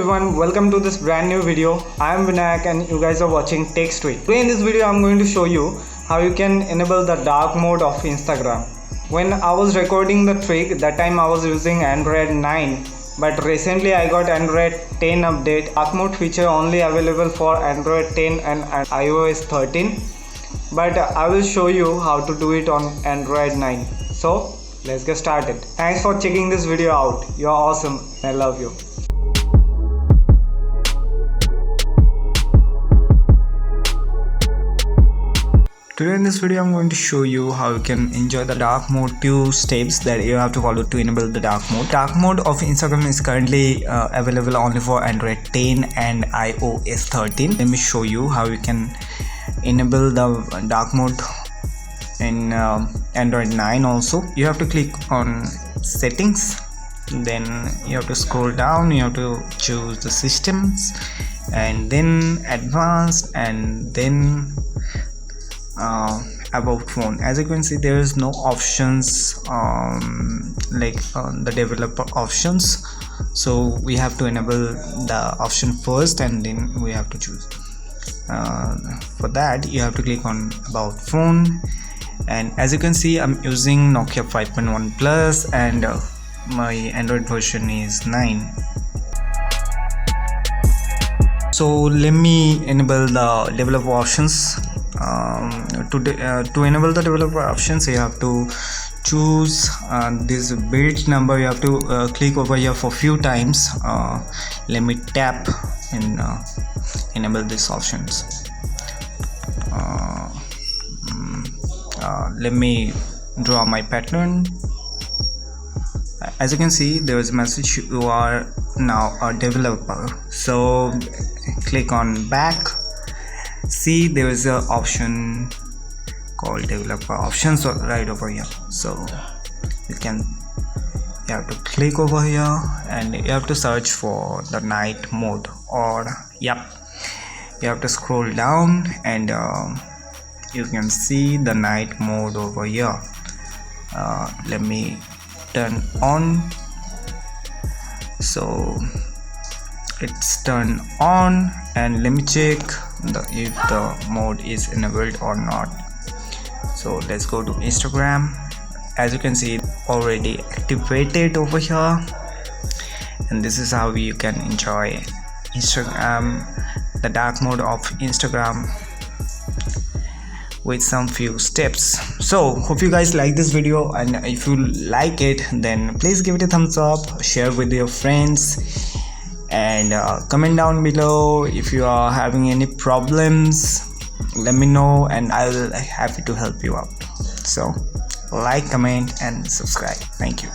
everyone, welcome to this brand new video. I am Binayak and you guys are watching Text Today. Today in this video I am going to show you how you can enable the dark mode of Instagram. When I was recording the trick, that time I was using Android 9, but recently I got Android 10 update. Dark mode feature only available for Android 10 and iOS 13, but I will show you how to do it on Android 9. So let's get started. Thanks for checking this video out. You're awesome. I love you. Today in this video I'm going to show you how you can enjoy the dark mode. 2 steps that you have to follow to enable the dark mode. Dark mode of Instagram is currently available only for Android 10 and iOS 13. Let me show you how you can enable the dark mode in Android 9 also. You have to click on settings, then you have to scroll down, you have to choose the systems and then advanced and then about phone. As you can see, there is no options the developer options, so we have to enable the option first and then we have to choose. For that you have to click on about phone, and as you can see I'm using Nokia 5.1 Plus and my Android version is 9. So let me enable the developer options. To enable the developer options, you have to choose this build number. You have to click over here for few times. Let me tap and enable these options. Let me draw my pattern. As you can see, there is a message, you are now a developer. So click on back. See, there is a option called developer options right over here. So you have to click over here and you have to search for the night mode, or you have to scroll down and you can see the night mode over here. Let me turn on. So it's turned on, and let me check if the mode is enabled or not. So let's go to Instagram. As you can see, already activated over here, and this is how you can enjoy Instagram, the dark mode of Instagram, with some few steps. So hope you guys like this video, and if you like it then please give it a thumbs up, share with your friends, and comment down below. If you are having any problems, let me know and I'll happy to help you out. So like, comment and subscribe. Thank you.